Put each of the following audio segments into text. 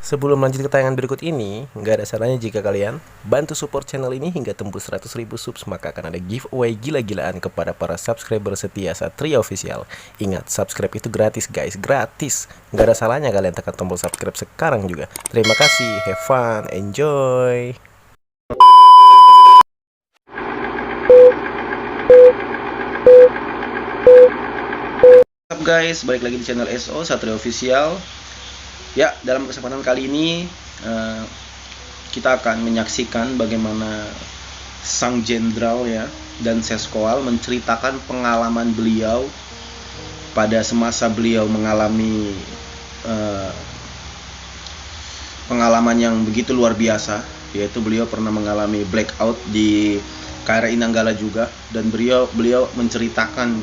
Sebelum lanjut ke tayangan berikut ini, nggak ada salahnya jika kalian bantu support channel ini hingga tembus 100.000 subs, maka akan ada giveaway gila-gilaan kepada para subscriber setia Satria Official. Ingat, subscribe itu gratis guys, gratis. Nggak ada salahnya kalian tekan tombol subscribe sekarang juga. Terima kasih, have fun, enjoy. What's up guys, balik lagi di channel SO Satria Official. Ya, dalam kesempatan kali ini kita akan menyaksikan bagaimana sang jenderal ya dan Seskoal menceritakan pengalaman beliau pada semasa beliau mengalami pengalaman yang begitu luar biasa, yaitu beliau pernah mengalami blackout di KRI Nanggala juga, dan beliau menceritakan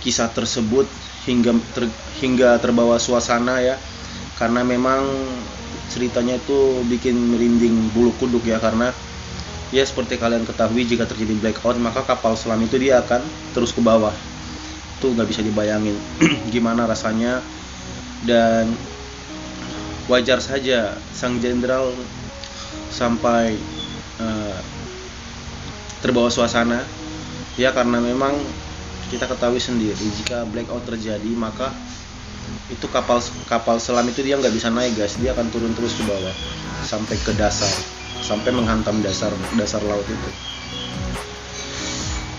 kisah tersebut hingga terbawa suasana ya, karena memang ceritanya itu bikin merinding bulu kuduk ya, karena ya seperti kalian ketahui, jika terjadi blackout maka kapal selam itu dia akan terus ke bawah. Itu nggak bisa dibayangin gimana rasanya, dan wajar saja sang jenderal sampai terbawa suasana ya, karena memang kita ketahui sendiri jika blackout terjadi maka itu kapal selam itu dia nggak bisa naik guys, dia akan turun terus ke bawah sampai ke dasar, sampai menghantam dasar laut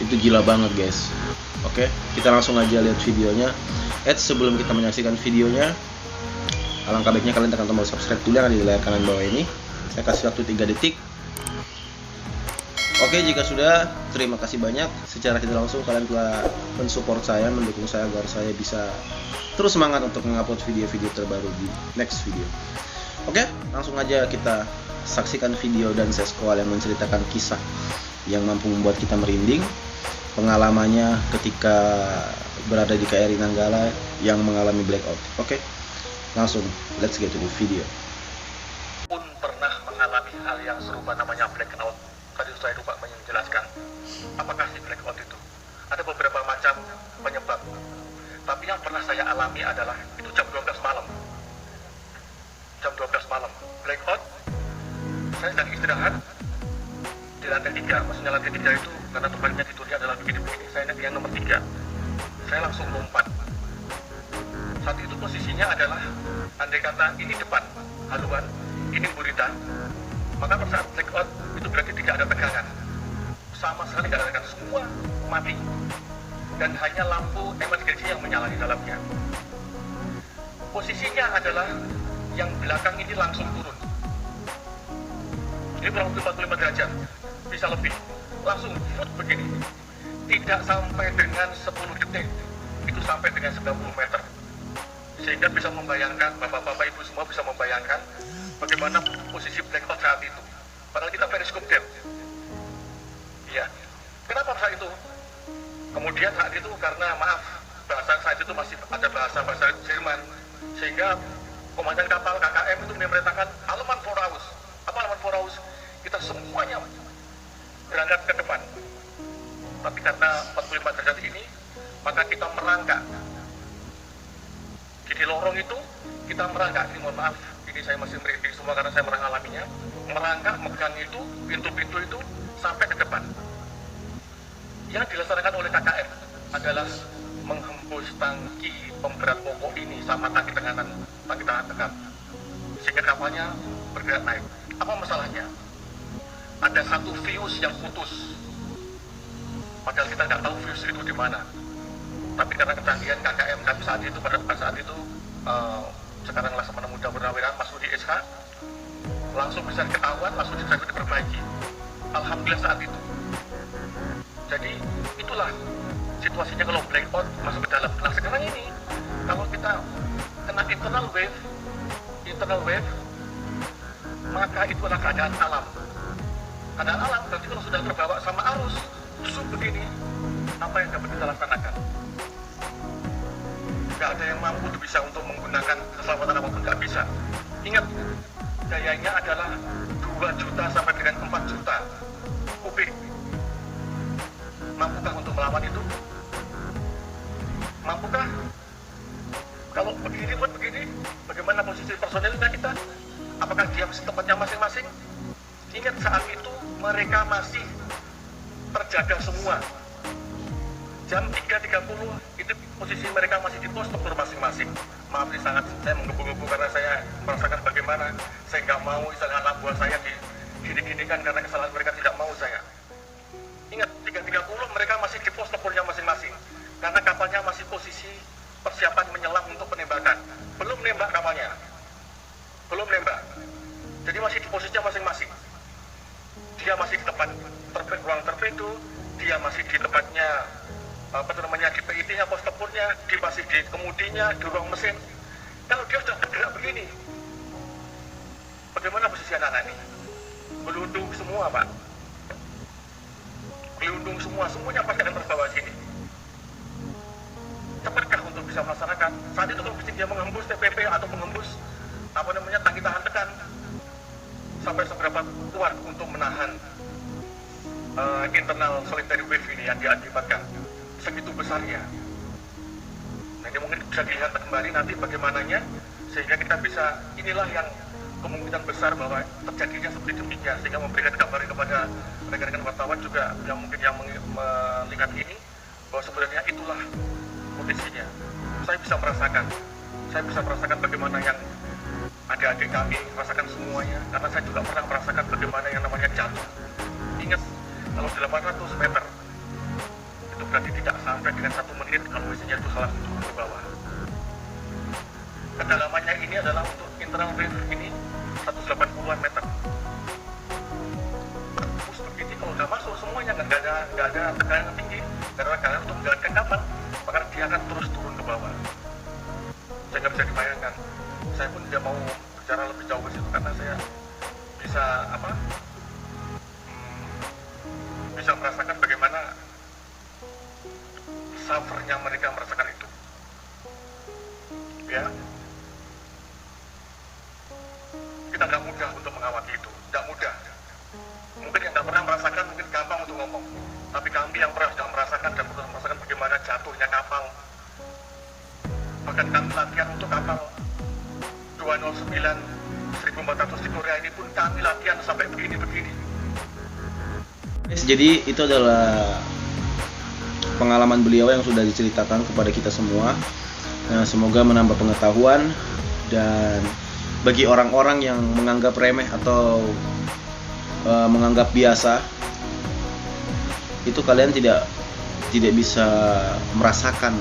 itu gila banget guys. Oke, kita langsung aja lihat videonya. Sebelum kita menyaksikan videonya, alangkah baiknya kalian tekan tombol subscribe dulu yang ada di layar kanan bawah ini. Saya kasih waktu 3 detik. Oke, jika sudah, terima kasih banyak. Secara tidak langsung kalian telah mensupport saya, mendukung saya agar saya bisa terus semangat untuk mengupload video-video terbaru di next video. Oke, langsung aja kita saksikan video dan Seskoal yang menceritakan kisah yang mampu membuat kita merinding, pengalamannya ketika berada di KRI Nanggala yang mengalami blackout. Oke, langsung let's get to the video. Pun pernah mengalami hal yang serupa, namanya blackout. Tadi saya lupa menjelaskan apakah si blackout itu ada beberapa macam penyebab, tapi yang pernah saya alami adalah itu jam 12 malam blackout. Saya sedang istirahat di lantai 3, maksudnya lantai 3 itu karena tempatnya tidurnya adalah begini-begini, saya naik yang nomor 3, saya langsung lompat. Saat itu posisinya adalah andai kata ini depan haluan, ini gurita, maka pada saat blackout itu berarti tidak ada tegangan sama sekali, tidak ada tegangan, semua mati dan hanya lampu emergency yang menyala di dalamnya. Posisinya adalah yang belakang ini langsung turun, ini kurang lebih 45 derajat, bisa lebih, langsung foot begini, tidak sampai dengan 10 detik, itu sampai dengan 90 meter, sehingga bisa membayangkan, bapak-bapak ibu semua bisa membayangkan bagaimana posisi blackout saat itu. Padahal kita periskop depth. Ya. Kenapa saat itu? Kemudian saat itu karena bahasa saat itu masih ada bahasa Jerman, sehingga komandan kapal KKM itu memerintahkan Alman Voraus. Apa Alman Voraus? Kita semuanya berangkat ke depan. Tapi karena 45 derajat ini, maka kita merangkak. Di lorong itu kita merangkak. Ini mohon maaf, ini saya masih merinding semua karena saya mengalaminya. Merangkak, megang itu, pintu-pintu itu sampai ke depan. Yang dilaksanakan oleh KKM adalah menghembus tangki pemberat pokok ini sama tangki tangan tegap, sehingga kapalnya bergerak naik. Apa masalahnya? Ada satu fuse yang putus. Padahal kita nggak tahu fuse itu di mana. Tapi karena kecanggihan KKM kami saat itu, pada saat itu sekarang Laksamana Muda Purnawirawan Mas Rudi SH, langsung bisa ketahuan, langsung bisa diperbaiki. Alhamdulillah saat itu. Jadi itulah situasinya kalau blackout masuk ke dalam. Nah sekarang ini kalau kita kena internal wave, maka itu adalah keadaan alam. Keadaan alam berarti kalau sudah terbawa sama arus busuk begini, apa yang dapat kita laksanakan? Gak ada yang mampu bisa untuk menggunakan keselamatan apapun, gak bisa. Ingat, dayanya adalah 2 juta sampai dengan 4 juta kubik. Mampukah untuk melawan itu? Mampukah? Kalau begini buat begini, bagaimana posisi personilnya kita? Apakah dia masih tempatnya masing-masing? Ingat saat itu mereka masih terjaga semua. Jam 3.30 itu posisi mereka masih di pos tempur masing-masing. Maaf nih, sangat saya menggebu-gebu karena saya merasakan bagaimana saya nggak mau misalnya anak buah saya digini-ginikan karena kesalahan mereka, tidak mau saya. Ingat, 3.30 mereka masih di pos tempurnya masing-masing karena kapalnya masih posisi persiapan menyelam untuk penembakan. Belum nembak kapalnya, belum nembak. Jadi masih di posisinya masing-masing. Dia masih di tempat ruang torpedo, dia masih di tempatnya di PIT-nya, pos tempurnya, dia masih di kemudinya, di ruang mesin. Kalau dia sudah bergerak begini, bagaimana posisi anak-anak ini? Gelundung semua, Pak. Gelundung semua, semuanya pasti akan terbawa sini. Cepatkah untuk bisa melaksanakan? Saat itu kalau dia menghembus TPP atau menghembus tangki tahan tekan, sampai seberapa kuat untuk menahan internal solitary wave ini yang diakibatkan segitu besarnya. Nah, ini mungkin bisa dilihat kembali nanti bagaimananya, sehingga kita bisa, inilah yang kemungkinan besar bahwa terjadinya seperti demikian, sehingga memberikan gambaran kepada rekan-rekan wartawan juga yang mungkin yang melihat ini, bahwa sebenarnya itulah kondisinya. Saya bisa merasakan bagaimana yang adik-adik kami merasakan semuanya, karena saya juga pernah merasakan bagaimana yang namanya jatuh. Ingat, kalau 800 meter itu berarti tidak sampai dengan 1 menit kalau mesinnya itu salah turun ke bawah. Kedalamannya ini adalah untuk internal reef ini 180-an meter. Terus begini, kalau udah masuk semuanya nggak ada tekanan tinggi, karena kalian untuk menjalankan kapal, maka dia akan terus turun ke bawah. Saya nggak bisa dibayangkan. Saya pun tidak mau bicara lebih jauh ke situ karena saya bisa merasakan bagaimana suffernya mereka merasakan itu. Ya, kita nggak mudah untuk mengawaki itu, nggak mudah. Mungkin yang nggak pernah merasakan mungkin gampang untuk ngomong, tapi kami yang pernah sudah merasakan dan pernah merasakan bagaimana jatuhnya kapal. Bahkan kami latihan untuk kapal 209 1400 di Korea ini pun kami latihan sampai begini-begini. Jadi itu adalah pengalaman beliau yang sudah diceritakan kepada kita semua. Nah, semoga menambah pengetahuan, dan bagi orang-orang yang menganggap remeh atau menganggap biasa, itu kalian tidak bisa merasakan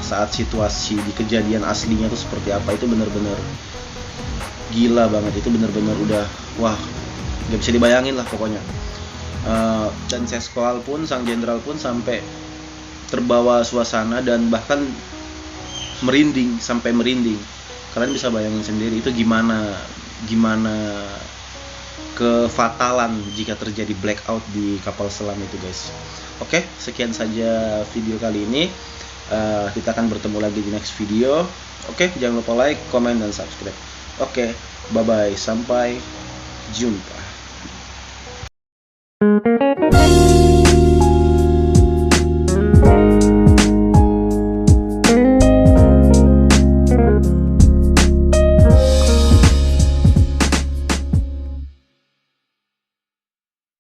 saat situasi di kejadian aslinya itu seperti apa. Itu benar-benar gila banget, itu benar-benar udah wah, nggak bisa dibayangin lah pokoknya. Dan Seskol pun, sang jenderal pun sampai terbawa suasana dan bahkan merinding, sampai merinding. Kalian bisa bayangin sendiri itu gimana kefatalan jika terjadi blackout di kapal selam itu, guys. Oke, sekian saja video kali ini. Kita akan bertemu lagi di next video. Oke, jangan lupa like, comment, dan subscribe. Oke, bye-bye, sampai jumpa.